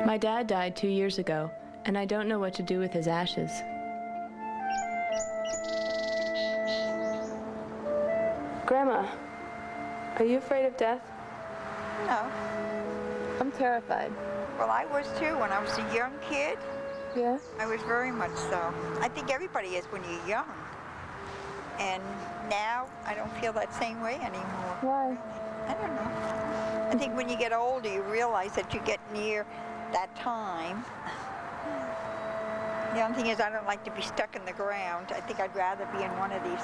My dad died 2 years ago, and I don't know what to do with his ashes. Grandma, are you afraid of death? No. I'm terrified. Well, I was too when I was a young kid. Yeah? I was very much so. I think everybody is when you're young. And now I don't feel that same way anymore. Why? I don't know. I think when you get older, you realize that you get near that time. The only thing is I don't like to be stuck in the ground. I think I'd rather be in one of these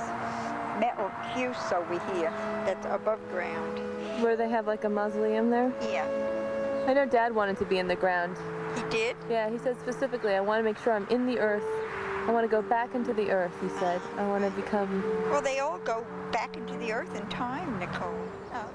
metal cubes over here that's above ground. Where they have like a mausoleum there? Yeah. I know Dad wanted to be in the ground. He did? Yeah, he said specifically, I want to make sure I'm in the earth. I want to go back into the earth, he said. I want to become... Well, they all go back into the earth in time, Nicole. Oh.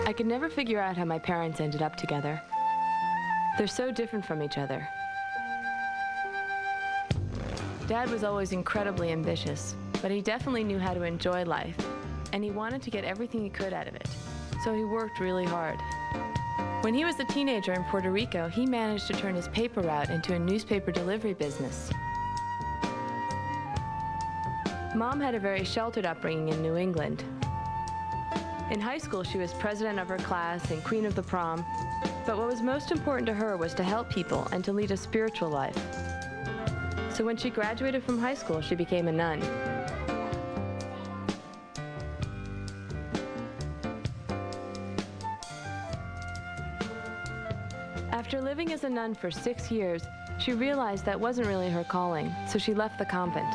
I could never figure out how my parents ended up together. They're so different from each other. Dad was always incredibly ambitious, but he definitely knew how to enjoy life, and he wanted to get everything he could out of it, so he worked really hard. When he was a teenager in Puerto Rico, he managed to turn his paper route into a newspaper delivery business. Mom had a very sheltered upbringing in New England. In high school, she was president of her class and queen of the prom, but what was most important to her was to help people and to lead a spiritual life. So when she graduated from high school, she became a nun. After living as a nun for 6 years, she realized that wasn't really her calling, so she left the convent.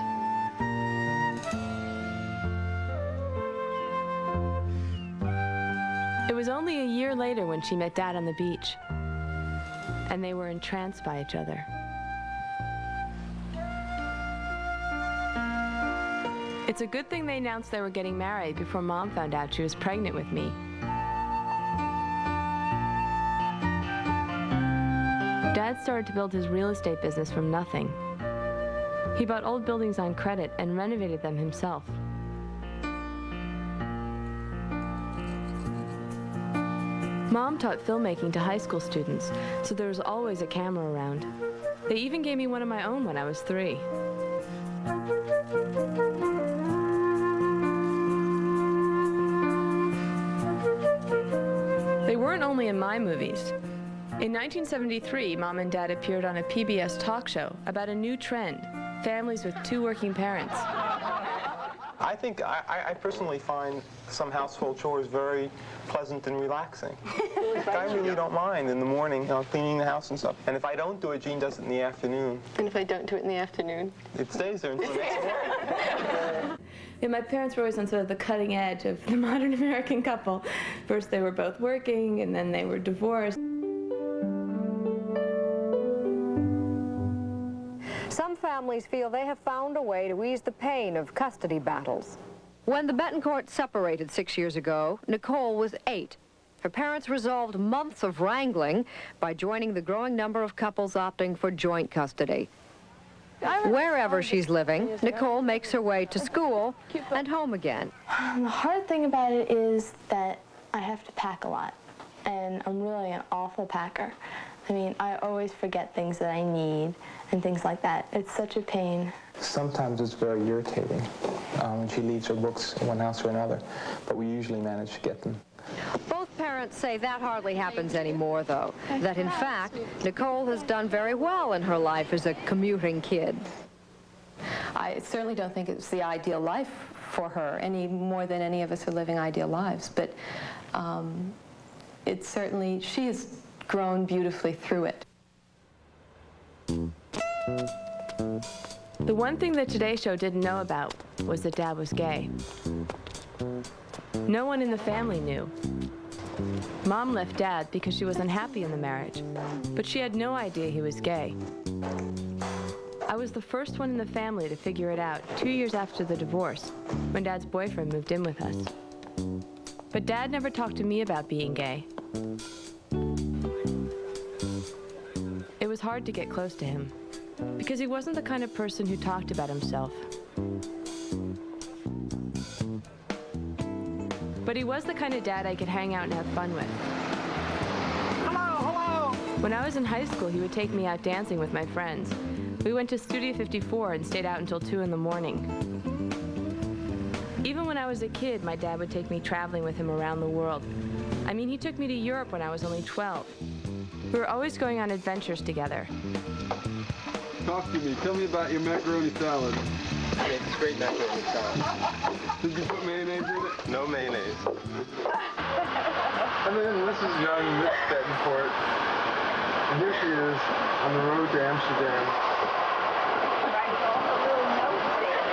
It was only a year later when she met Dad on the beach, and they were entranced by each other. It's a good thing they announced they were getting married before Mom found out she was pregnant with me. Dad started to build his real estate business from nothing. He bought old buildings on credit and renovated them himself. Mom taught filmmaking to high school students, so there was always a camera around. They even gave me one of my own when I was 3. They weren't only in my movies. In 1973, Mom and Dad appeared on a PBS talk show about a new trend, families with 2 working parents. I think I personally find some household chores very pleasant and relaxing. I really don't mind in the morning, cleaning the house and stuff. And if I don't do it, Jean does it in the afternoon. And if I don't do it in the afternoon? It stays there until next morning. Yeah, my parents were always on sort of the cutting edge of the modern American couple. First they were both working, and then they were divorced. Some families feel they have found a way to ease the pain of custody battles. When the Betancourts separated 6 years ago, Nicole was 8. Her parents resolved months of wrangling by joining the growing number of couples opting for joint custody. Wherever she's living, Nicole makes her way to school and home again. The hard thing about it is that I have to pack a lot, and I'm really an awful packer. I mean, I always forget things that I need and things like that. It's such a pain. Sometimes it's very irritating when she leaves her books in one house or another, but we usually manage to get them. Both parents say that hardly happens anymore, though, that in fact, Nicole has done very well in her life as a commuting kid. I certainly don't think it's the ideal life for her, any more than any of us are living ideal lives, but it's certainly, she has grown beautifully through it. The one thing that Today Show didn't know about was that Dad was gay. No one in the family knew. Mom left Dad because she was unhappy in the marriage, but she had no idea he was gay. I was the first one in the family to figure it out 2 years after the divorce, when Dad's boyfriend moved in with us. But Dad never talked to me about being gay. It was hard to get close to him, because he wasn't the kind of person who talked about himself. But he was the kind of dad I could hang out and have fun with. Hello! When I was in high school, he would take me out dancing with my friends. We went to Studio 54 and stayed out until 2 in the morning. Even when I was a kid, my dad would take me traveling with him around the world. I mean, he took me to Europe when I was only 12. We were always going on adventures together. Talk to me. Tell me about your macaroni salad. It's great macaroni salad. Did you put mayonnaise in it? No mayonnaise. And then this is young Miss Betancourt. And here she is on the road to Amsterdam. Writes all the little notes there.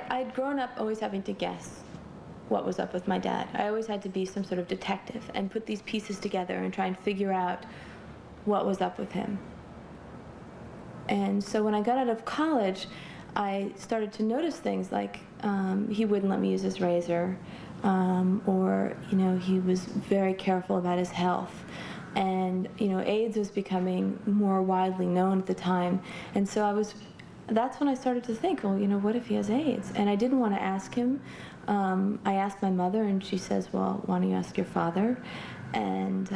I'd grown up always having to guess what was up with my dad. I always had to be some sort of detective and put these pieces together and try and figure out what was up with him. And so when I got out of college, I started to notice things like he wouldn't let me use his razor, or he was very careful about his health. And AIDS was becoming more widely known at the time. And so that's when I started to think, well, what if he has AIDS? And I didn't want to ask him. I asked my mother, and she says, well, why don't you ask your father? And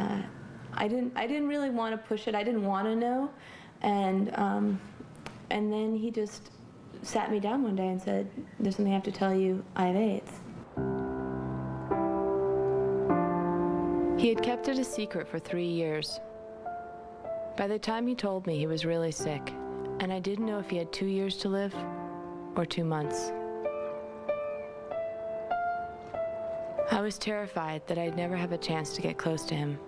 I didn't really want to push it. I didn't want to know. And then he just sat me down one day and said, there's something I have to tell you, I have AIDS. He had kept it a secret for 3 years. By the time he told me, he was really sick, and I didn't know if he had 2 years to live or 2 months. I was terrified that I'd never have a chance to get close to him.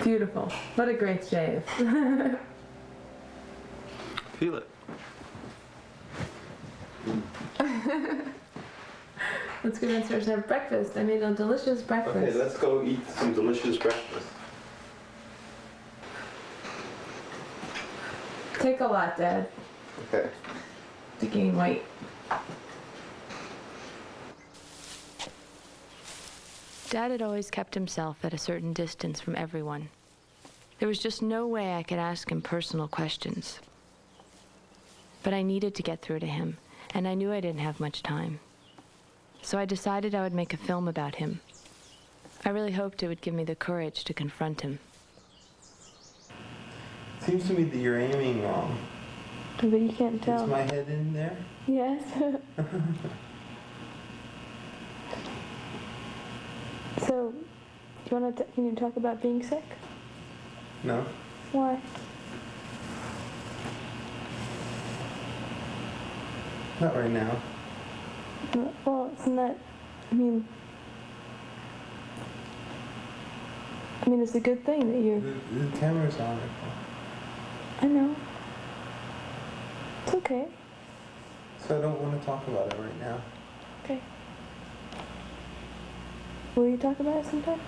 Beautiful. What a great shave. Feel it. Let's go downstairs and have breakfast. I made a delicious breakfast. Okay, let's go eat some delicious breakfast. Take a lot, Dad, Okay. to gain weight. Dad had always kept himself at a certain distance from everyone. There was just no way I could ask him personal questions. But I needed to get through to him, and I knew I didn't have much time. So I decided I would make a film about him. I really hoped it would give me the courage to confront him. Seems to me that you're aiming wrong. But you can't tell. Is my head in there? Yes. So, can you talk about being sick? No. Why? Not right now. Well, isn't that, I mean, it's a good thing that you're... The camera's on. I know. It's okay. So I don't want to talk about it right now. Okay. Will you talk about it sometime?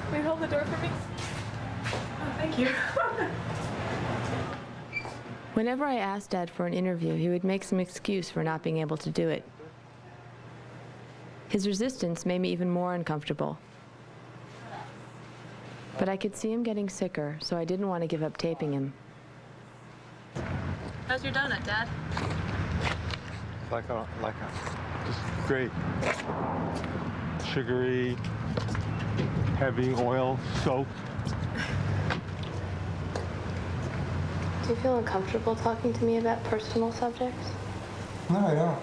Will you hold the door for me? Oh, thank you. Whenever I asked Dad for an interview, he would make some excuse for not being able to do it. His resistance made me even more uncomfortable. But I could see him getting sicker, so I didn't want to give up taping him. How's your donut, Dad? Like a, just great. Sugary, heavy oil, soaked. Do you feel uncomfortable talking to me about personal subjects? No, I don't.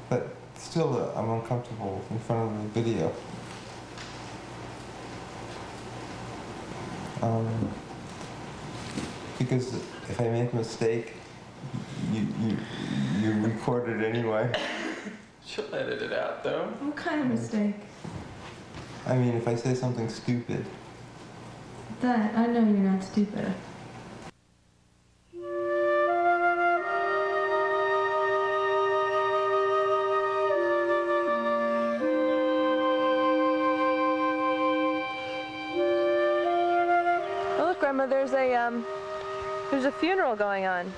But still, I'm uncomfortable in front of the video. Because if I make a mistake, you record it anyway. She'll edit it out, though. What kind of mistake? I mean, if I say something stupid. Dad, I know you're not stupid. There's a funeral going on.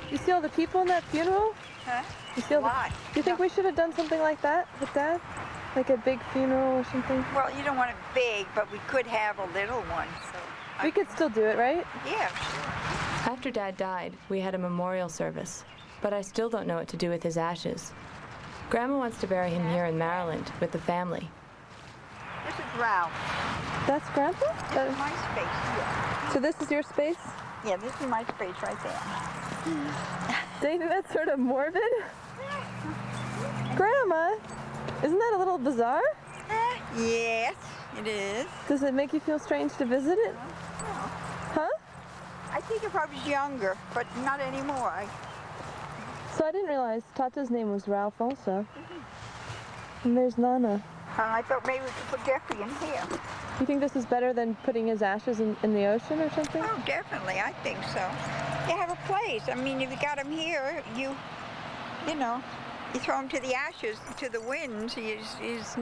You see all the people in that funeral? Huh? You see all lot. Do you think we should have done something like that with Dad? Like a big funeral or something? Well, you don't want it big, but we could have a little one. So We could still do it, right? yeah, sure. After Dad died, we had a memorial service, but I still don't know what to do with his ashes. Grandma wants to bury him here in Maryland with the family. This is Ralph. That's Grandpa? This is my space here. So this is your space? Yeah, this is my space right there. Don't you think that's sort of morbid? Grandma, isn't that a little bizarre? Yes, it is. Does it make you feel strange to visit it? Huh? I think if I was younger, but not anymore. So I didn't realize Tata's name was Ralph also. And there's Nana. I thought maybe we could put Jeffrey in here. You think this is better than putting his ashes in the ocean or something? Oh, definitely, I think so. You have a place. I mean, if you got him here, you know, you throw him to the ashes, to the winds, he's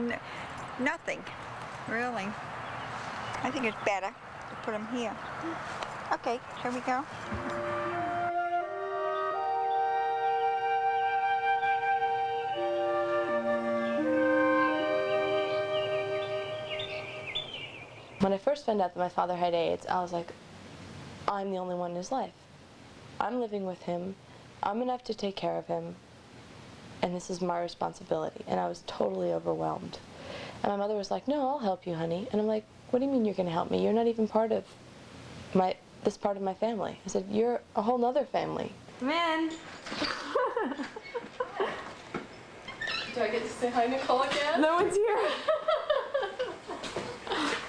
nothing, really. I think it's better to put him here. Okay, shall we go? When I first found out that my father had AIDS, I was like, I'm the only one in his life. I'm living with him. I'm gonna have to take care of him. And this is my responsibility. And I was totally overwhelmed. And my mother was like, no, I'll help you, honey. And I'm like, what do you mean you're gonna help me? You're not even part of this part of my family. I said, you're a whole nother family. Come in. Do I get to say hi, Nicole, again? No one's here.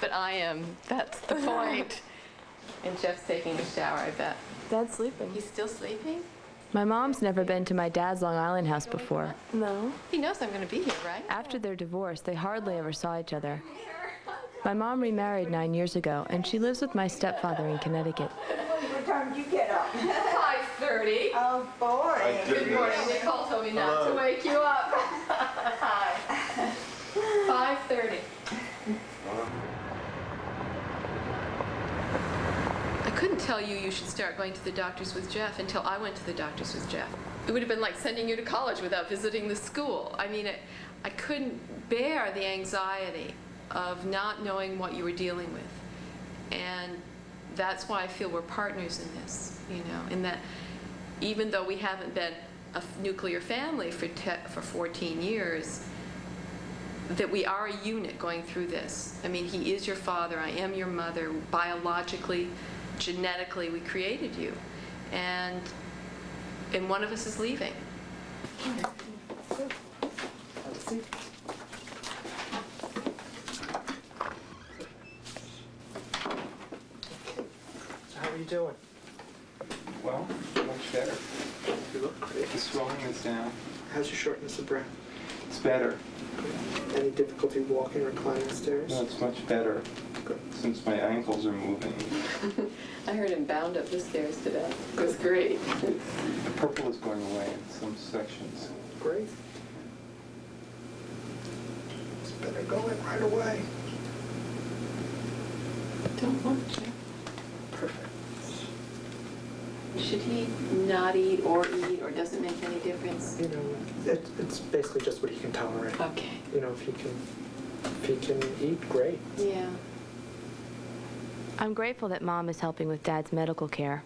But I am. That's the point. And Jeff's taking a shower, I bet. Dad's sleeping. He's still sleeping? My mom's never been to my dad's Long Island house before. No. He knows I'm going to be here, right? After their divorce, they hardly ever saw each other. My mom remarried 9 years ago, and she lives with my stepfather in Connecticut. What time did you get up? 5:30. Oh, boy. Good morning. Nicole told me not to wake you up. Hi. 5:30. I couldn't tell you should start going to the doctors with Jeff until I went to the doctors with Jeff. It would have been like sending you to college without visiting the school. I mean, I couldn't bear the anxiety of not knowing what you were dealing with. And that's why I feel we're partners in this, in that even though we haven't been a nuclear family for 14 years, that we are a unit going through this. I mean, he is your father, I am your mother. Biologically, genetically, we created you. And one of us is leaving. How are you doing? Well, much better. You look great. The swelling is down. How's your shortness of breath? It's better. Good. Any difficulty walking or climbing stairs? No, it's much better. Good. Since my ankles are moving. I heard him bound up the stairs today. It was great. The purple is going away in some sections. Great. It's better go in right away. Don't want to. Perfect. Should he not eat, or does it make any difference? You know, it's basically just what he can tolerate. Okay. You know, if he can eat, great. Yeah. I'm grateful that Mom is helping with Dad's medical care.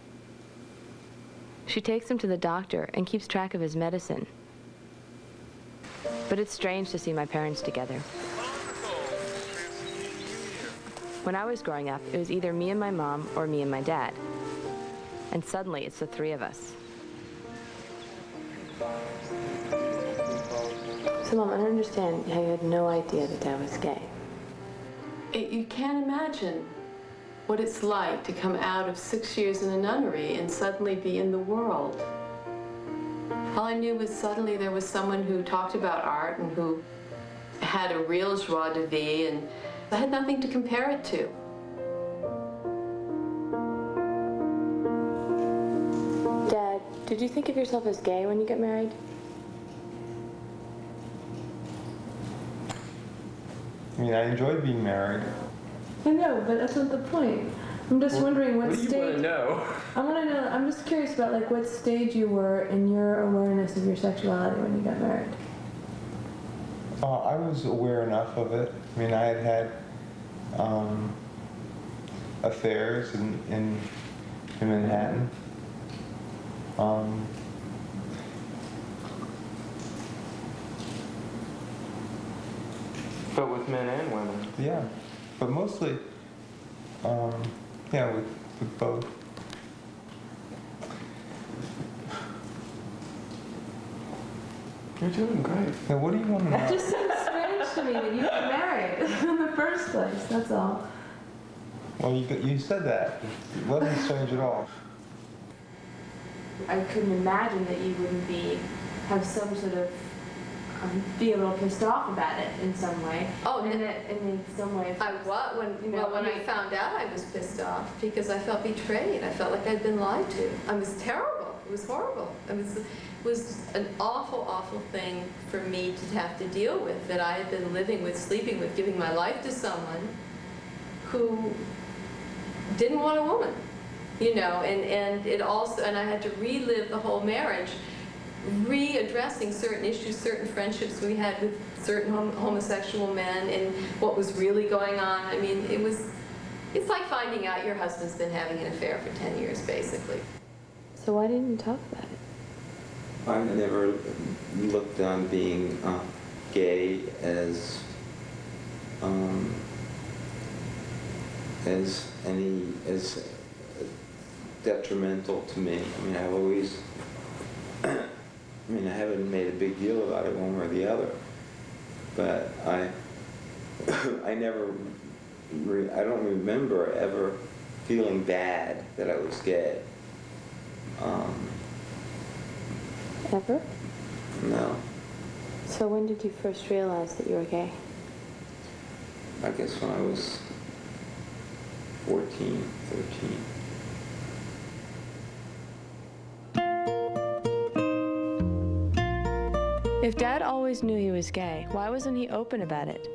She takes him to the doctor and keeps track of his medicine. But it's strange to see my parents together. When I was growing up, it was either me and my mom or me and my dad. And suddenly, it's the three of us. So, Mom, I don't understand how you had no idea that Dad was gay. You can't imagine what it's like to come out of 6 years in a nunnery and suddenly be in the world. All I knew was suddenly there was someone who talked about art and who had a real joie de vivre, and I had nothing to compare it to. Dad, did you think of yourself as gay when you got married? I mean, I enjoyed being married. I know, but that's not the point. I'm just wondering what do you stage. want to know? I want to know. I'm just curious about like what stage you were in your awareness of your sexuality when you got married. I was aware enough of it. I mean, I had affairs in Manhattan. But with men and women. Yeah, but mostly, yeah, with both. You're doing great. Now, what do you want to know? It just seems strange to me that you got married in the first place. That's all. Well, you said that. It wasn't strange at all. I couldn't imagine that you wouldn't have some sort of be a little pissed off about it in some way. Oh, and that in some way. I was when I found out, I was pissed off because I felt betrayed. I felt like I'd been lied to. It was terrible. It was horrible. It was an awful, awful thing for me to have to deal with, that I had been living with, sleeping with, giving my life to someone who didn't want a woman, and it also, and I had to relive the whole marriage, readdressing certain issues, certain friendships we had with certain homosexual men, and what was really going on. I mean, it's like finding out your husband's been having an affair for 10 years, basically. So why didn't you talk about it? I never looked on being gay as detrimental to me. I mean, I've always, I haven't made a big deal about it one way or the other, but I don't remember ever feeling bad that I was gay. Ever? No. So when did you first realize that you were gay? I guess when I was 14, 13. If Dad always knew he was gay, why wasn't he open about it?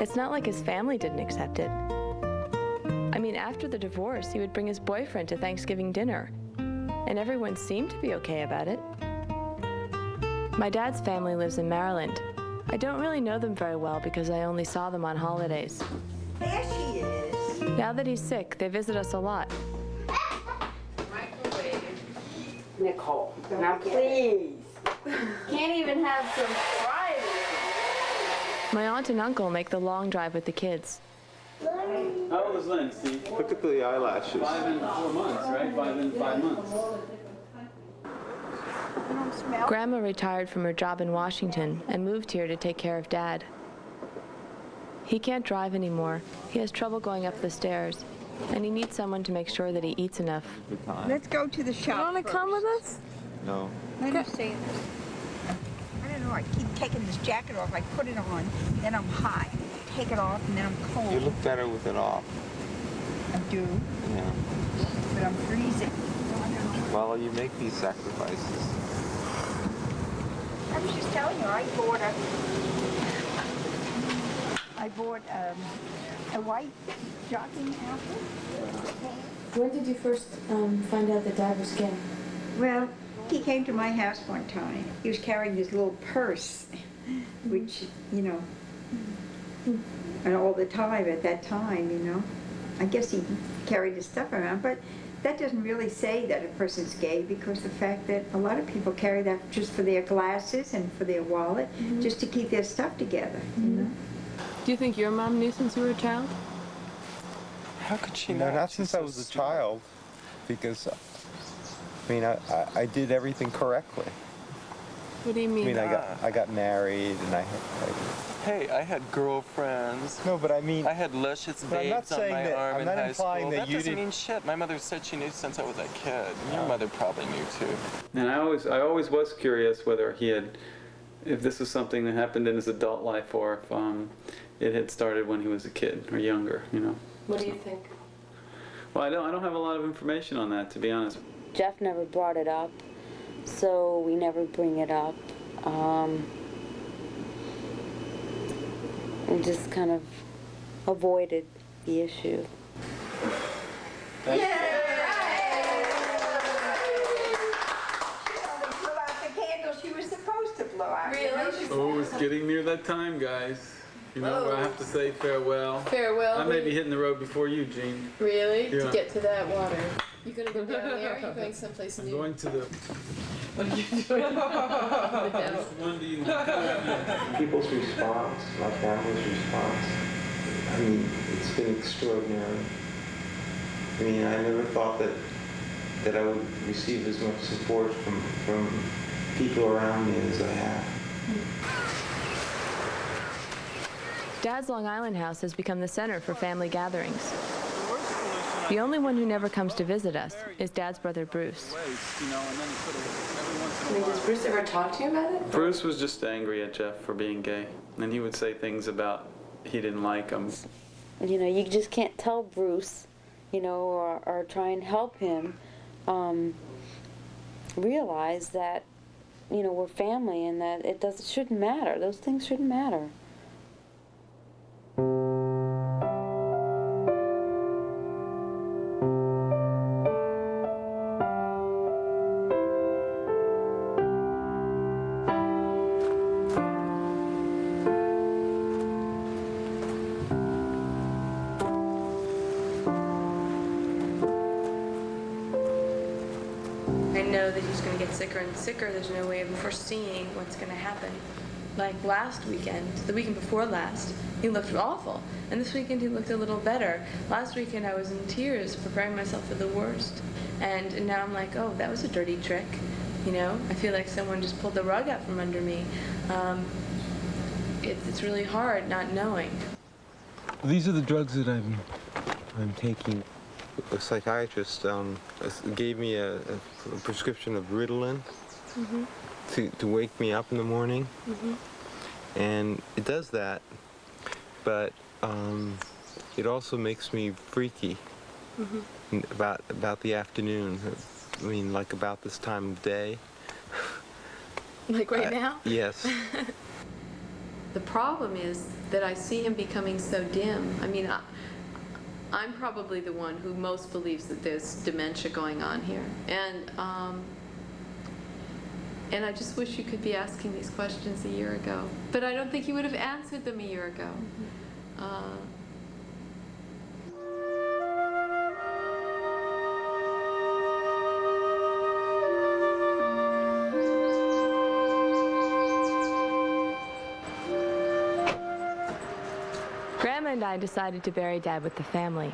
It's not like his family didn't accept it. I mean, after the divorce, he would bring his boyfriend to Thanksgiving dinner, and everyone seemed to be okay about it. My dad's family lives in Maryland. I don't really know them very well because I only saw them on holidays. There she is. Now that he's sick, they visit us a lot. Nicole, now please. Can't even have some pride. My aunt and uncle make the long drive with the kids. How old is Lynn, Steve? Look at the eyelashes. 5 and 4 months, right? 5 and 5 months. You don't smell? Grandma retired from her job in Washington and moved here to take care of Dad. He can't drive anymore. He has trouble going up the stairs, and he needs someone to make sure that he eats enough. Let's go to the shop. You want to come with us? No. Let me see this. I don't know, I keep taking this jacket off. I put it on, then I'm hot. Take it off, and then I'm cold. You look better with it off. I do, Yeah. but I'm freezing. Well, you make these sacrifices. I was just telling you, I bought a white jogging outfit. When did you first find out that Dad was gay? Well, he came to my house one time. He was carrying this little purse, which, and all the time at that time, I guess he carried his stuff around, but that doesn't really say that a person's gay, because the fact that a lot of people carry that just for their glasses and for their wallet, just to keep their stuff together, Do you think your mom knew since you were a child? How could she No, not? not since I was a child, because, I did everything correctly. What do you mean? I got married, and Hey, I had girlfriends. No, but I mean... I had luscious But I'm not babes on saying my that- arm I'm in not high implying school. that That you doesn't didn't- mean shit. My mother said she knew since I was a kid. Your mother probably knew too. And I always was curious whether if this was something that happened in his adult life, or if it had started when he was a kid or younger, What do you think? Well, I don't have a lot of information on that, to be honest. Jeff never brought it up, so we never bring it up. We just kind of avoided the issue. They blew out the candle she was supposed to blow out. Really? Oh, it's getting near that time, guys. You know, I have to say farewell. Farewell. I may be hitting the road before you, Jean. Really? Yeah. To get to that water. You gonna go down there? Or are you going someplace I'm new? going to the... What are you doing? When do you... People's response, my family's response, I mean, it's been extraordinary. I mean, I never thought that I would receive as much support from people around me as I have. Dad's Long Island house has become the center for family gatherings. The only one who never comes to visit us is Dad's brother Bruce. Does Bruce ever talk to you about it? Bruce was just angry at Jeff for being gay, and he would say things about he didn't like him. You know, you just can't tell Bruce, you know, or try and help him realize that, you know, we're family and that it shouldn't matter. Those things shouldn't matter. I know that he's going to get sicker and sicker. There's no way of foreseeing what's going to happen. Like last weekend, the weekend before last, he looked awful. And this weekend he looked a little better. Last weekend I was in tears, preparing myself for the worst. And now I'm like, oh, that was a dirty trick. You know, I feel like someone just pulled the rug out from under me. It's really hard not knowing. These are the drugs that I'm taking. A psychiatrist gave me a prescription of Ritalin to wake me up in the morning, and it does that, but it also makes me freaky about the afternoon. I mean, like about this time of day. Like right now? Yes. The problem is that I see him becoming so dim. I mean, I'm probably the one who most believes that there's dementia going on here. And I just wish you could be asking these questions a year ago. But I don't think you would have answered them a year ago. Grandma and I decided to bury Dad with the family.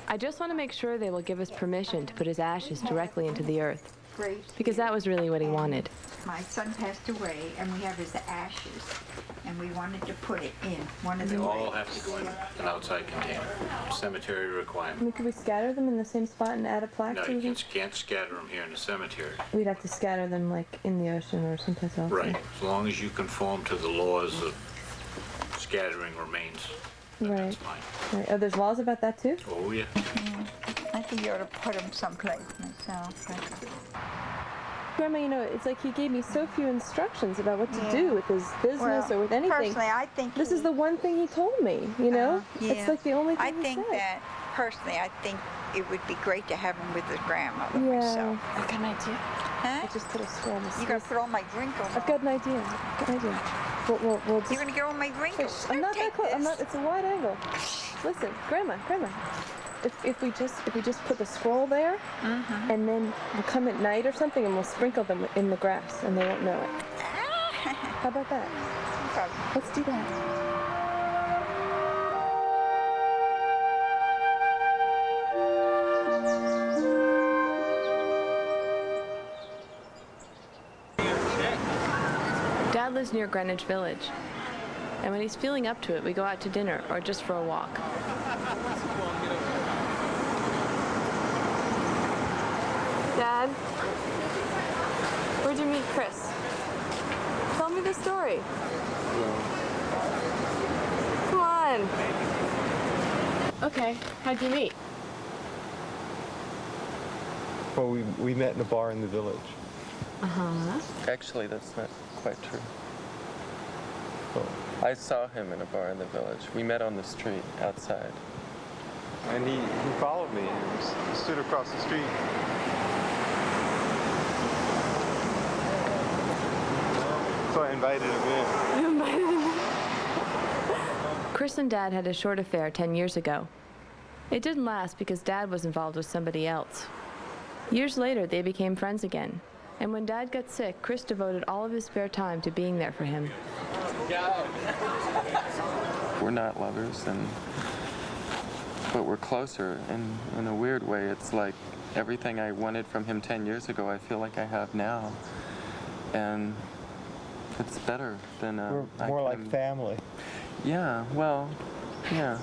I just want to make sure they will give us permission to put his ashes directly into the earth, because that was really what he wanted. My son passed away, and we have his ashes, and we wanted to put it in one of the They all graves. have to go in an outside container. Cemetery requirement. Could we scatter them in the same spot and add a plaque No, you can't scatter them here in the cemetery. We'd have to scatter them like in the ocean or someplace else. Right. As long as you conform to the laws of scattering remains, then that's fine. Right. Oh, there's laws about that too? Oh, yeah. I think you ought to put them someplace myself. Grandma, you know, it's like he gave me so few instructions about what to do with his business or with anything. Personally, I think this is the one thing he told me, you know? It's like the only thing I he think said. that, personally, I think it would be great to have him with his grandmother Yeah. myself. I've got an idea. Huh? I just put a scroll in the You're going to put all my wrinkles I've got an idea. We'll just... You're going to get all my wrinkles. I'm not that Take close. this. I'm not. It's a wide angle. Listen, Grandma. If we just put the scroll there, and then we'll come at night or something, and we'll sprinkle them in the grass, and they won't know it. How about that? Let's do that. Dad lives near Greenwich Village, and when he's feeling up to it, we go out to dinner or just for a walk. Dad, where'd you meet Chris? Tell me the story. Come on. Okay, how'd you meet? Well, we met in a bar in the village. Uh-huh. Actually, that's not quite true. Well, I saw him in a bar in the village. We met on the street outside. and he followed me. He stood across the street. So I invited him in. You invited him in? Chris and Dad had a short affair 10 years ago. It didn't last because Dad was involved with somebody else. Years later, they became friends again. And when Dad got sick, Chris devoted all of his spare time to being there for him. We're not lovers, but we're closer in a weird way. It's like everything I wanted from him 10 years ago, I feel like I have now. And it's better than... We're more like family. Yeah, well, yeah.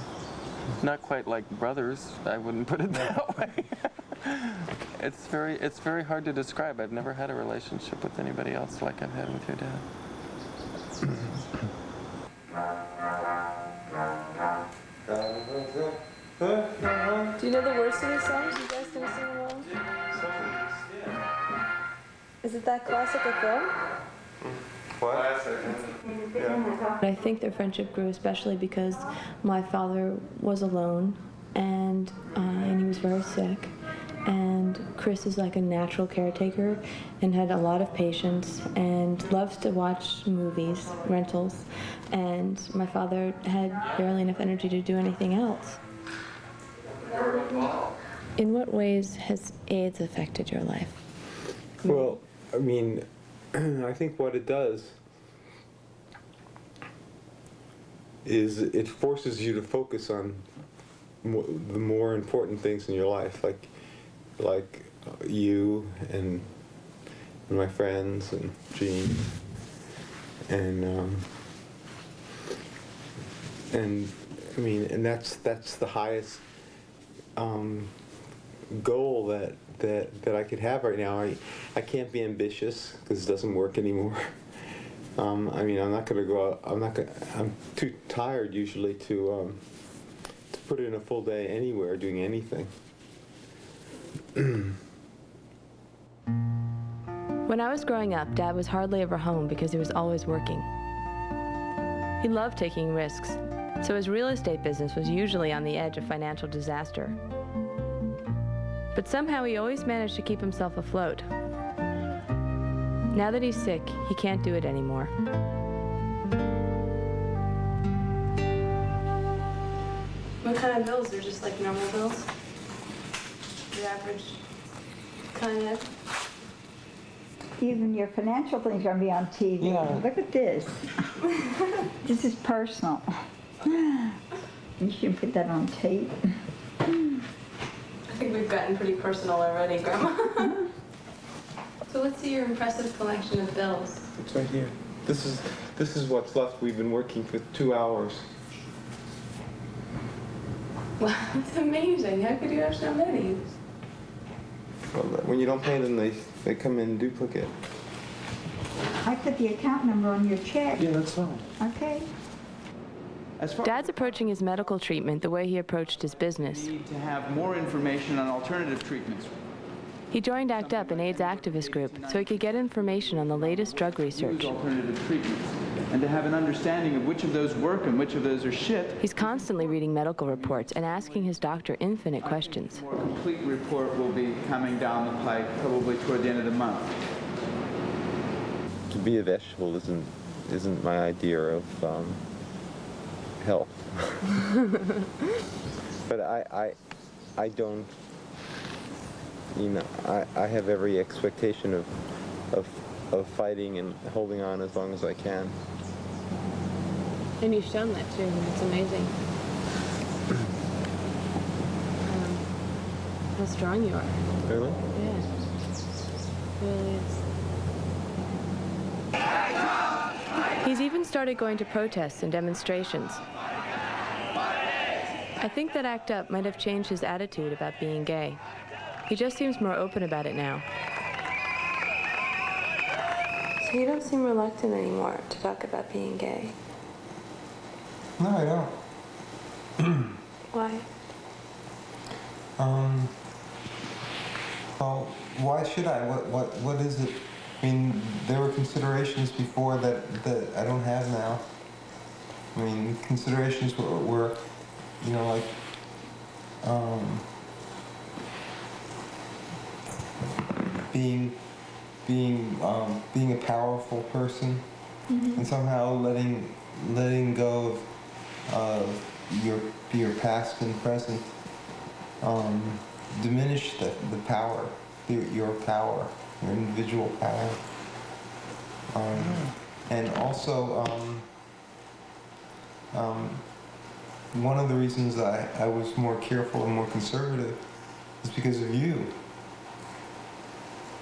Not quite like brothers, I wouldn't put it that way. It's very hard to describe. I've never had a relationship with anybody else like I've had with your dad. Do you know the words to these songs? You guys gonna sing along? Is it that classic a film? What? Yeah. I think their friendship grew especially because my father was alone and he was very sick. And Chris is like a natural caretaker and had a lot of patience and loves to watch movies, rentals. And my father had barely enough energy to do anything else. In what ways has AIDS affected your life? Well, I mean, I think what it does is it forces you to focus on the more important things in your life, like you and my friends and Jean, and I mean, and that's the highest goal that I could have right now. I can't be ambitious because it doesn't work anymore. I mean, I'm not going to go out. I'm too tired usually to put in a full day anywhere doing anything. When I was growing up, Dad was hardly ever home because he was always working. He loved taking risks, so his real estate business was usually on the edge of financial disaster. But somehow he always managed to keep himself afloat. Now that he's sick, he can't do it anymore. What kind of bills? They're just like normal bills? The average kind of? Even your financial things are going to be on TV. Yeah. Look at this. This is personal. You should put that on tape. I think we've gotten pretty personal already, Grandma. So let's see your impressive collection of bills. It's right here. This is what's left. We've been working for 2 hours. Wow, that's amazing. How could you have so many? Well, when you don't pay them, they come in duplicate. I put the account number on your check. Yeah, that's fine. Okay. Dad's approaching his medical treatment the way he approached his business. We need to have more information on alternative treatments. He joined ACT UP, an AIDS activist group, so he could get information on the latest drug research. Use alternative treatments, and to have an understanding of which of those work and which of those are shit. He's constantly reading medical reports and asking his doctor infinite questions. A more complete report will be coming down the pike probably toward the end of the month. To be a vegetable isn't my idea of health. But I don't, you know, I have every expectation of fighting and holding on as long as I can. And you've shown that too, and it's amazing. How strong you are. Really? Yeah. It really is. He's even started going to protests and demonstrations. I think that ACT UP might have changed his attitude about being gay. He just seems more open about it now. So you don't seem reluctant anymore to talk about being gay? No, I don't. Why? Well, why should I? What is it? I mean, there were considerations before that I don't have now. I mean, considerations were you know, like, being a powerful person, and somehow letting go of your past and present diminish the power, your power, your individual power, and also one of the reasons I was more careful and more conservative is because of you.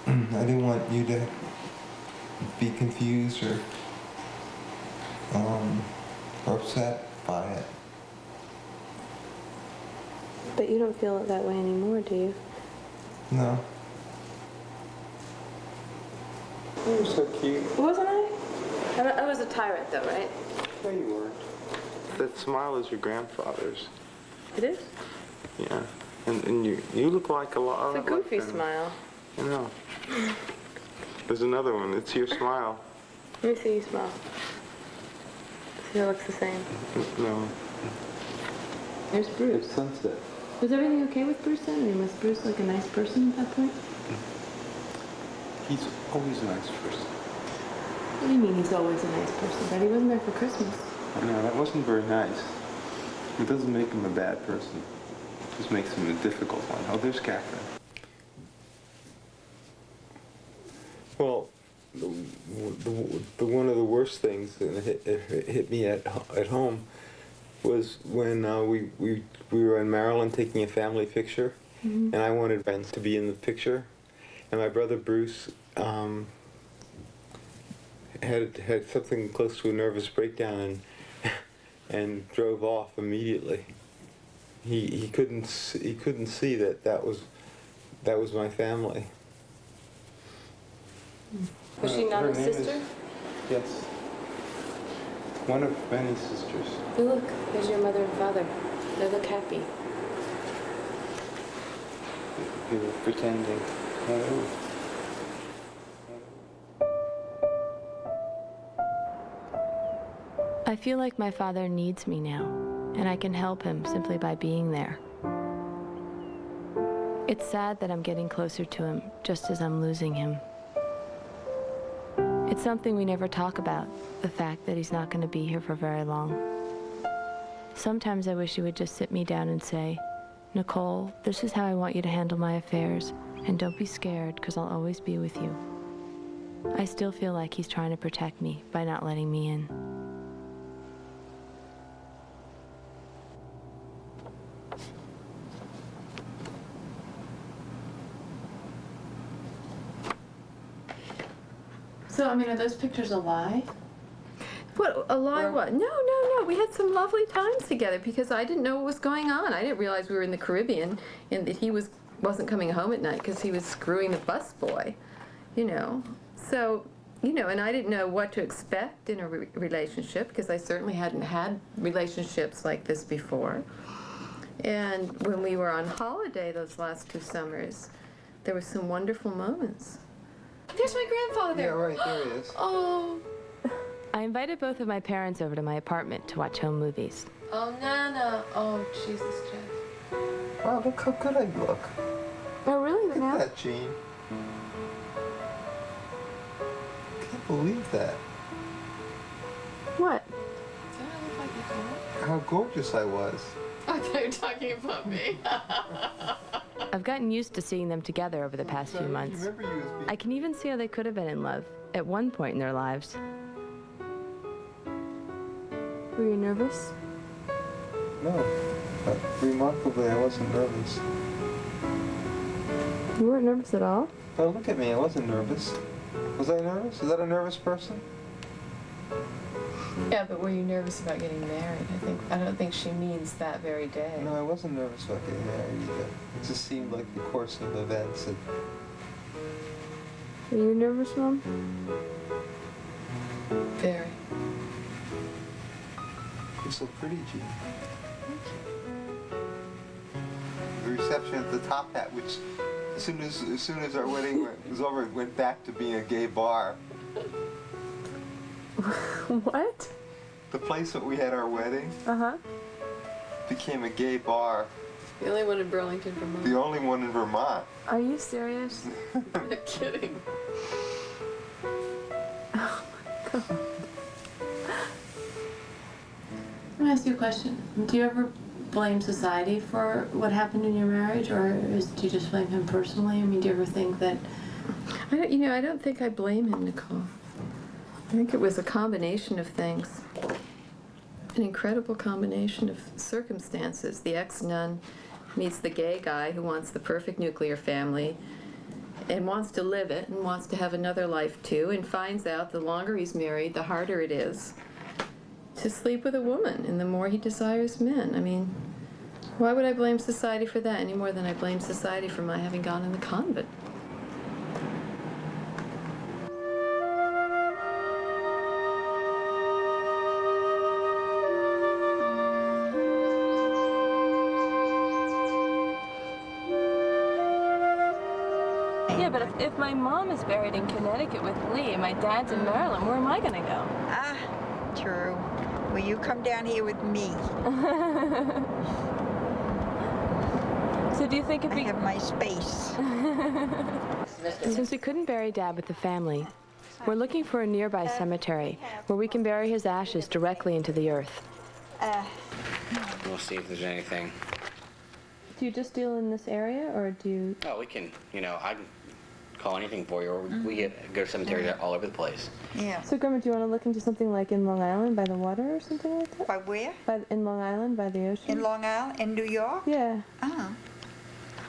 I didn't want you to be confused or upset by it. But you don't feel it that way anymore, do you? No. You were so cute. Wasn't I? I was a tyrant, though, right? No, you weren't. That smile is your grandfather's. It is? Yeah. And you look like a lot. It's a goofy smile. I know. There's another one. It's your smile. Let me see you smile. See, it looks the same. No. There's Bruce. It's sunset. Was everything okay with Bruce then? I mean, was Bruce like a nice person at that point? He's always a nice person. What do you mean he's always a nice person? But he wasn't there for Christmas. I know, that wasn't very nice. It doesn't make him a bad person. It just makes him a difficult one. Oh, there's Catherine. Well, the one of the worst things that hit me at home was when we were in Maryland taking a family picture, and I wanted friends to be in the picture, and my brother Bruce had something close to a nervous breakdown and drove off immediately. He couldn't see that was my family. Was she not his sister? Yes. One of many sisters. Oh, look, there's your mother and father. They look happy. They were pretending. I feel like my father needs me now, and I can help him simply by being there. It's sad that I'm getting closer to him just as I'm losing him. It's something we never talk about, the fact that he's not going to be here for very long. Sometimes I wish he would just sit me down and say, "Nicole, this is how I want you to handle my affairs, and don't be scared, because I'll always be with you." I still feel like he's trying to protect me by not letting me in. So, I mean, are those pictures a lie? What, a lie what? No. We had some lovely times together because I didn't know what was going on. I didn't realize we were in the Caribbean and that he wasn't coming home at night because he was screwing the busboy, you know. So, you know, and I didn't know what to expect in a relationship because I certainly hadn't had relationships like this before. And when we were on holiday those last 2 summers, there were some wonderful moments. There's my grandfather. Yeah, right, there he is. Oh. I invited both of my parents over to my apartment to watch home movies. Oh, Nana. Oh, Jesus, Jeff. Wow, look how good I look. Oh, really? Look at that, Jean. I can't believe that. What? Does that look like Nicole? How gorgeous I was. I thought you were talking about me. I've gotten used to seeing them together over the past few months. I can even see how they could have been in love at one point in their lives. Were you nervous? No, but remarkably, I wasn't nervous. You weren't nervous at all? Oh, look at me, I wasn't nervous. Was I nervous? Is that a nervous person? Yeah, but were you nervous about getting married? I don't think she means that very day. No, I wasn't nervous about getting married either. It just seemed like the course of events. Were you nervous, Mom? Very. You're so pretty, Jean. The reception at the Top Hat, which as soon as our wedding was over, it went back to being a gay bar. What? The place that we had our wedding became a gay bar. The only one in Burlington, Vermont. The only one in Vermont. Are you serious? I'm not kidding. Oh my God. Let me ask you a question. Do you ever blame society for what happened in your marriage, or do you just blame him personally? I mean, do you ever think that... I don't think I blame him, Nicole. I think it was a combination of things. An incredible combination of circumstances. The ex-nun meets the gay guy who wants the perfect nuclear family and wants to live it and wants to have another life too, and finds out the longer he's married, the harder it is to sleep with a woman and the more he desires men. I mean, why would I blame society for that any more than I blame society for my having gone in the convent? Yeah, but if my mom is buried in Connecticut with Lee and my dad's in Maryland, where am I going to go? Ah, true. Well, you come down here with me. So do you think if I have my space. Since we couldn't bury Dad with the family, we're looking for a nearby cemetery where we can bury his ashes directly into the earth. We'll see if there's anything. Do you just deal in this area, or do you... Oh, we can, I can call anything for you, or we go to cemeteries all over the place. Yeah. So, Grandma, do you want to look into something like in Long Island by the water or something like that? By where? In Long Island, by the ocean? In Long Island? In New York? Yeah. Oh.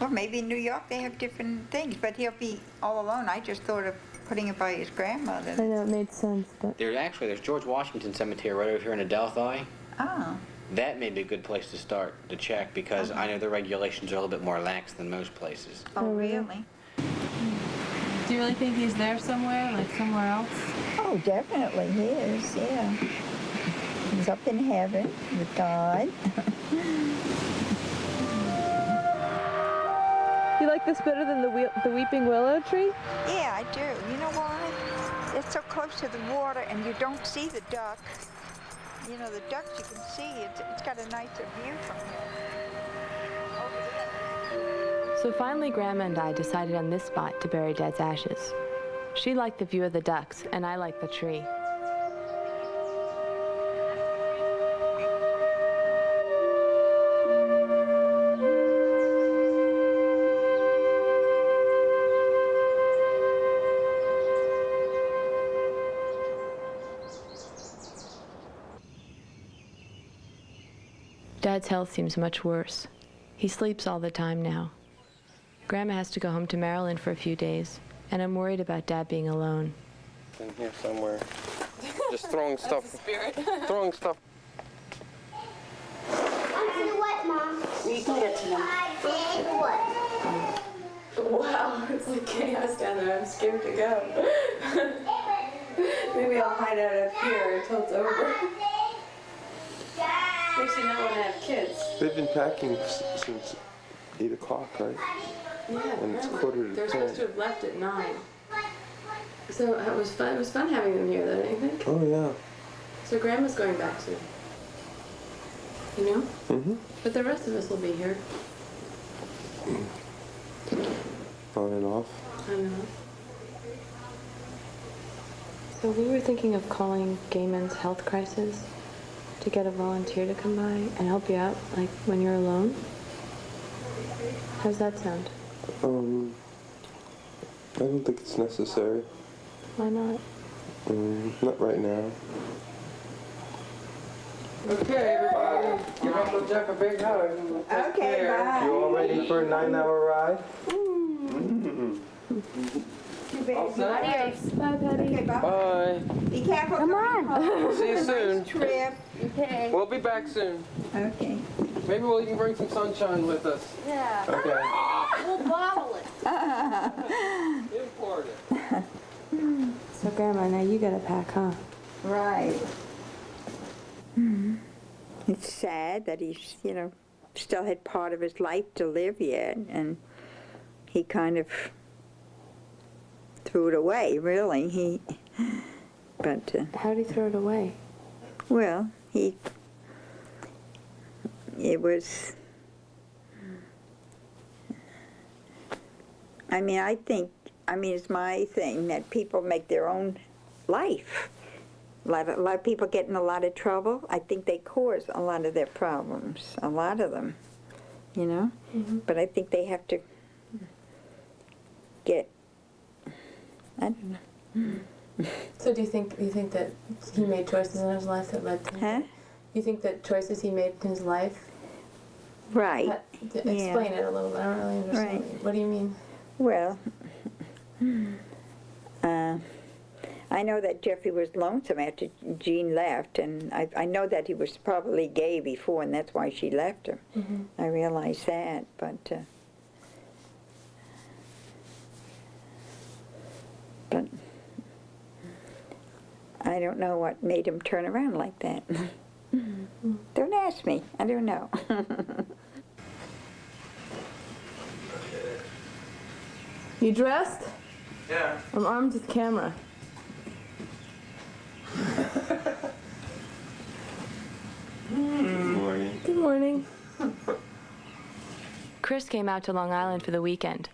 Well, maybe in New York they have different things, but he'll be all alone. I just thought of putting it by his grandmother. I know, it made sense, but... There's George Washington Cemetery right over here in Adelphi. Oh. That may be a good place to start to check, because I know the regulations are a little bit more lax than most places. Oh, really? Do you really think he's there somewhere, like somewhere else? Oh, definitely he is, yeah. He's up in heaven with God. You like this better than the weeping willow tree? Yeah, I do. You know why? It's so close to the water and you don't see the duck. You know, the ducks you can see, it's got a nicer view from here. So finally, Grandma and I decided on this spot to bury Dad's ashes. She liked the view of the ducks, and I liked the tree. Dad's health seems much worse. He sleeps all the time now. Grandma has to go home to Maryland for a few days, and I'm worried about Dad being alone. In here somewhere. Just throwing stuff. Throwing stuff. Onto the what, Mom? We can get to them. What? Wow, it's like chaos down there. I'm scared to go. Maybe I'll hide out up here until it's over. Makes you not want to have kids. They've been packing since 8 o'clock, right? Yeah, and it's 9:45. They're supposed to have left at 9. So it was fun. It was fun having them here, though, don't you think? Oh, yeah. So Grandma's going back soon. You know? Mm-hmm. But the rest of us will be here. On and off. I know. So we were thinking of calling Gay Men's Health Crisis to get a volunteer to come by and help you out, like when you're alone. How's that sound? I don't think it's necessary. Why not? Not right now. Okay, everybody. Give Uncle Jeff a big hug. Okay, bye. You all ready for a 9-hour ride? All set? Adios. Bye, Patty. Okay, bye. Bye. Be careful. Come on. See you soon. Nice trip. Okay. We'll be back soon. Okay. Maybe we'll even bring some sunshine with us. Yeah. Okay. We'll bottle it. Import it. So, Grandma, now you gotta pack, huh? Right. It's sad that he's, still had part of his life to live yet, and he kind of threw it away, really. But how did he throw it away? Well, it was I mean, it's my thing that people make their own life. A lot of people get in a lot of trouble. I think they cause a lot of their problems, a lot of them, you know? But I think they have to get, I don't know. So do you think that he made choices in his life that led to him? Huh? You think that choices he made in his life? Right. Explain it a little bit. I don't really understand. Right. What do you mean? Well, I know that Jeffrey was lonesome after Jean left, and I know that he was probably gay before, and that's why she left him. I realize that, but I don't know what made him turn around like that. Don't ask me. I don't know. You dressed? Yeah. I'm armed with camera. Good morning. Good morning. Chris came out to Long Island for the weekend.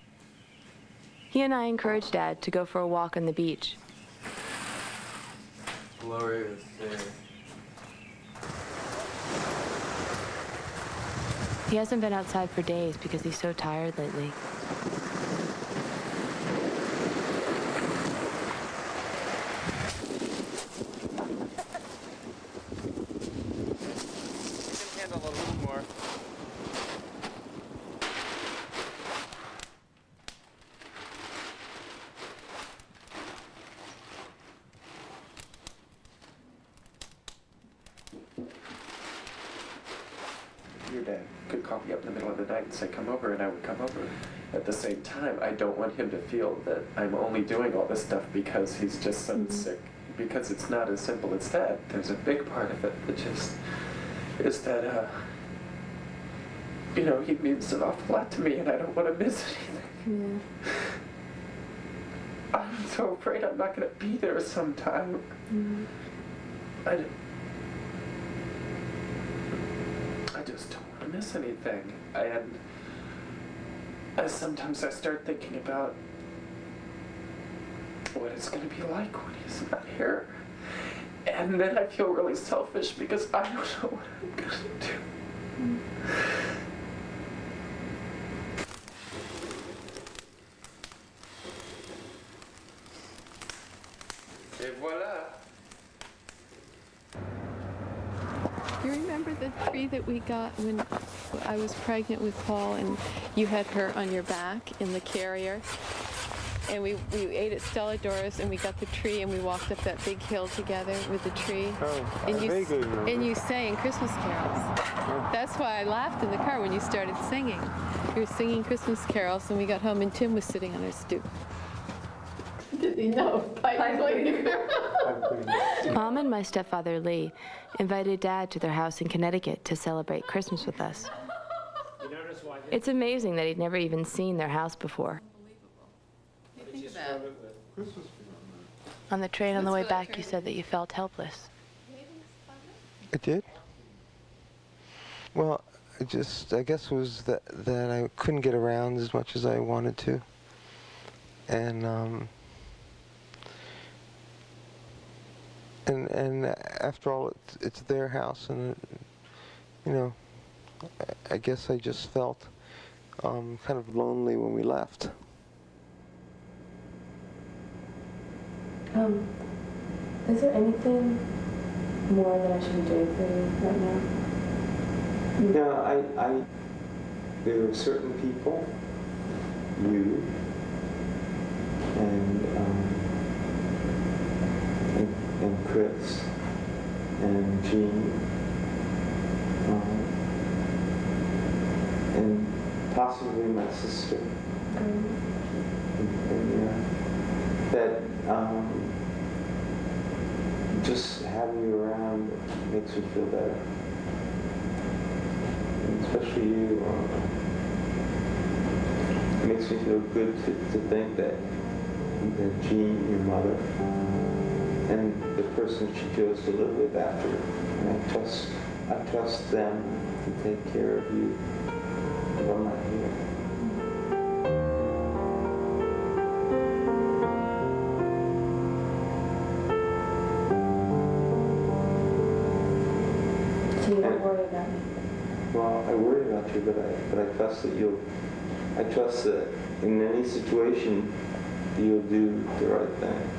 He and I encouraged Dad to go for a walk on the beach. Gloria is there. He hasn't been outside for days because he's so tired lately. Your dad could call me up in the middle of the night and say, come over, and I would come over. At the same time, I don't want him to feel that I'm only doing all this stuff because he's just so sick. Because it's not as simple as that. There's a big part of it that just is that, you know, he means an awful lot to me, and I don't want to miss anything. I'm so afraid I'm not going to be there sometime. I just don't want to miss anything. And sometimes I start thinking about what it's going to be like when he's not here. And then I feel really selfish because I don't know what I'm going to do. Et voilà. You remember the tree that we got when I was pregnant with Paul and you had her on your back in the carrier? And we ate at Stella Doris and we got the tree and we walked up that big hill together with the tree. Oh, and you sang Christmas carols. Yeah. That's why I laughed in the car when you started singing. You were singing Christmas carols and we got home and Tim was sitting on our stoop. Did he know? Mom and my stepfather, Lee, invited Dad to their house in Connecticut to celebrate Christmas with us. It's amazing that he'd never even seen their house before. Think of that. On the train on the way back, you said that you felt helpless. I did. Well, I guess it was that I couldn't get around as much as I wanted to. And after all, it's their house, and you know, I guess I just felt kind of lonely when we left. Is there anything more that I should be doing for you right now? No, there are certain people, you, and Chris, and Jean, and possibly my sister. That just having you around makes me feel better. And especially you, it makes me feel good to think that Jean, your mother, and the person she chose to live with after, and I trust them to take care of you if I'm not here. I worry about you, but I trust that I trust that in any situation, you'll do the right thing.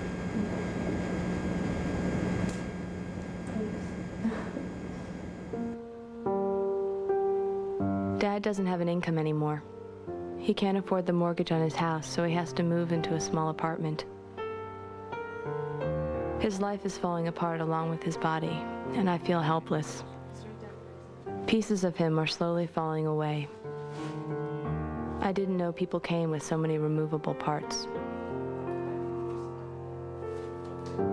Dad doesn't have an income anymore. He can't afford the mortgage on his house, so he has to move into a small apartment. His life is falling apart along with his body, and I feel helpless. Pieces of him are slowly falling away. I didn't know people came with so many removable parts. I'm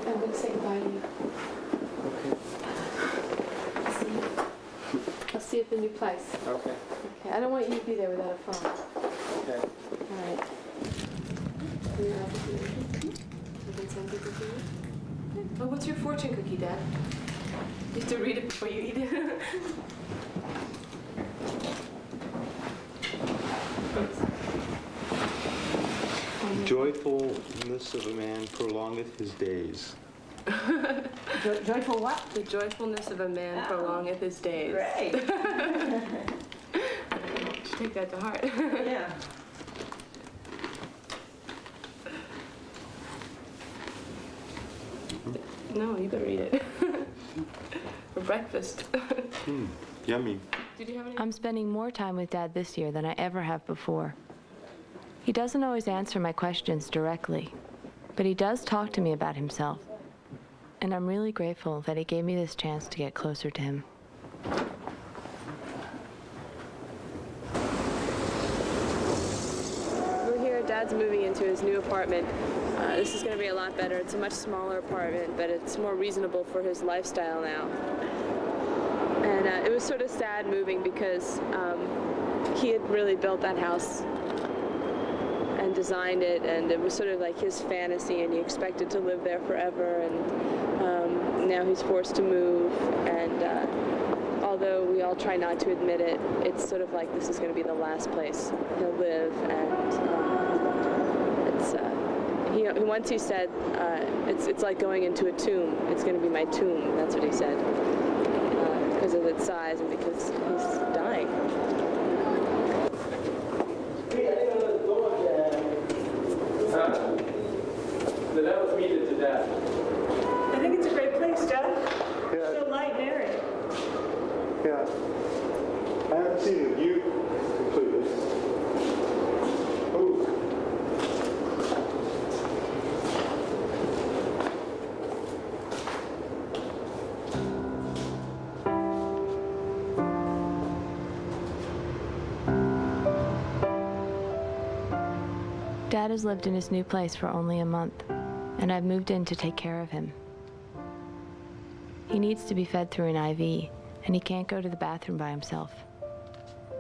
going to say goodbye to you. I'll see you at the new place. Okay. Okay. I don't want you to be there without a phone. Okay. All right. You can send people to you? Oh, what's your fortune cookie, Dad? You have to read it before you eat it. Joyfulness of a man prolongeth his days. Joyful what? The joyfulness of a man prolongeth his days. Right. Should take that to heart. Yeah. No, you better eat it. For breakfast. Yummy. Did you have any? I'm spending more time with Dad this year than I ever have before. He doesn't always answer my questions directly, but he does talk to me about himself. And I'm really grateful that he gave me this chance to get closer to him. We're here. Dad's moving into his new apartment. This is going to be a lot better. It's a much smaller apartment, but it's more reasonable for his lifestyle now. And it was sort of sad moving because he had really built that house and designed it, and it was sort of like his fantasy, and he expected to live there forever, and now he's forced to move, and although we all try not to admit it, it's sort of like this is going to be the last place he'll live, and it's once he said, it's like going into a tomb. It's going to be my tomb. That's what he said, because of its size and because he's dying. That was needed to death. I think it's a great place, Jeff. Yeah. So light and airy. Yeah. I haven't seen the view completely. Ooh. Dad has lived in his new place for only a month, and I've moved in to take care of him. He needs to be fed through an IV, and he can't go to the bathroom by himself.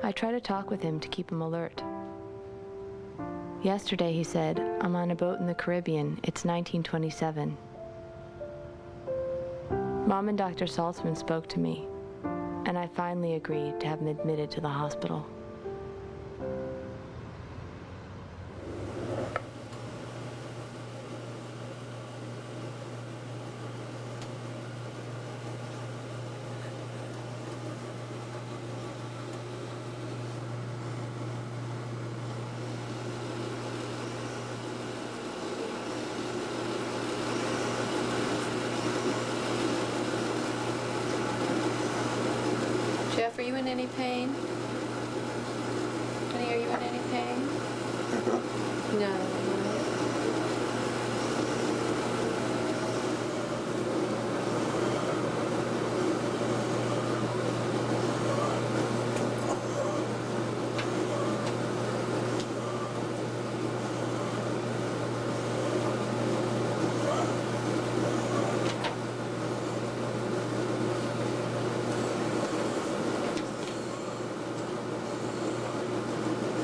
I try to talk with him to keep him alert. Yesterday he said, "I'm on a boat in the Caribbean. It's 1927. Mom and Dr. Saltzman spoke to me, and I finally agreed to have him admitted to the hospital. Jeff, are you in any pain? Honey, are you in any pain? No.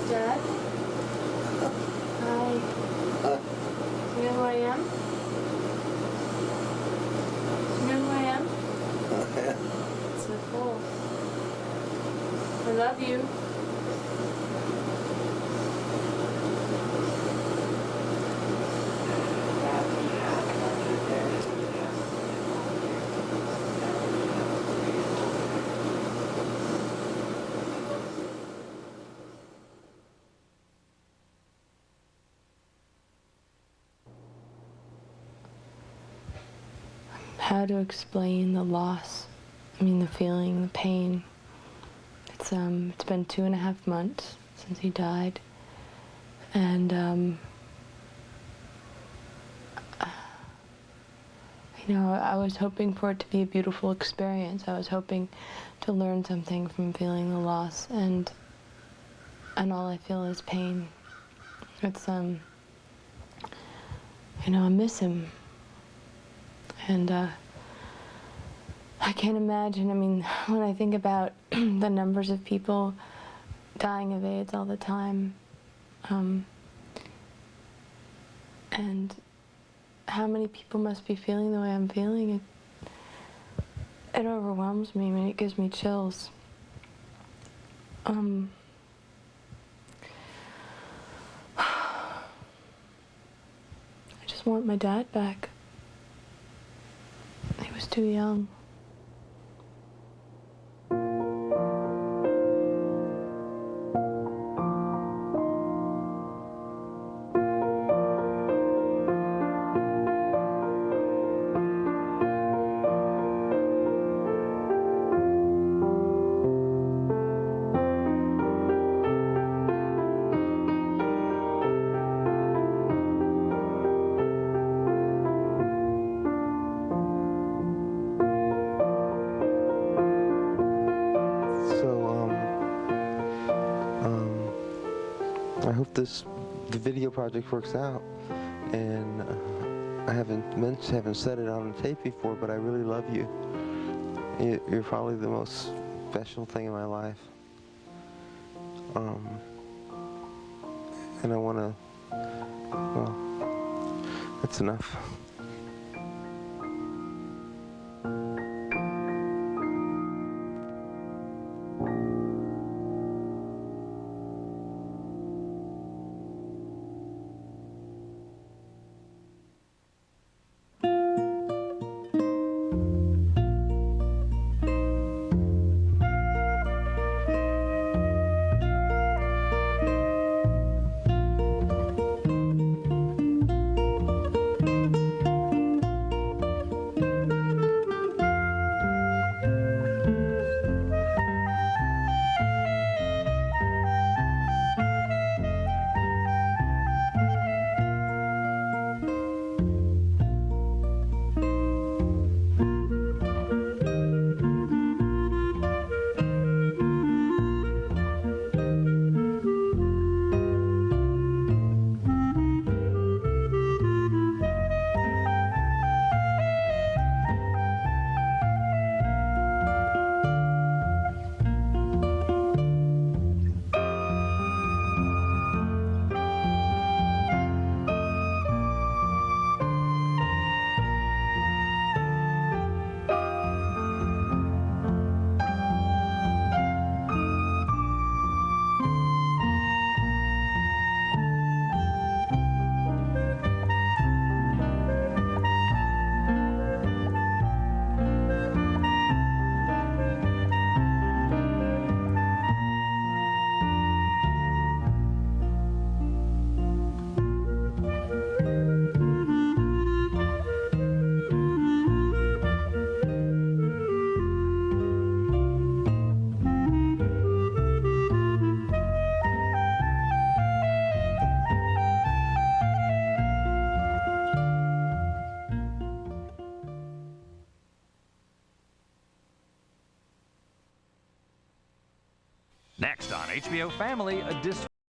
Dad? Hi. You know who I am? You know who I am? It's Nicole. I love you. how to explain the loss. I mean, the feeling, the pain. It's been 2.5 months since he died, and you know, I was hoping for it to be a beautiful experience. I was hoping to learn something from feeling the loss, and all I feel is pain. It's you know, I miss him, and I can't imagine. I mean, when I think about the numbers of people dying of AIDS all the time, and how many people must be feeling the way I'm feeling, it overwhelms me. I mean, it gives me chills. I just want my dad back. He was too young. I hope the video project works out, and I haven't said it on the tape before, but I really love you. You're probably the most special thing in my life, and I want to. Well, that's enough. Next on HBO Family, a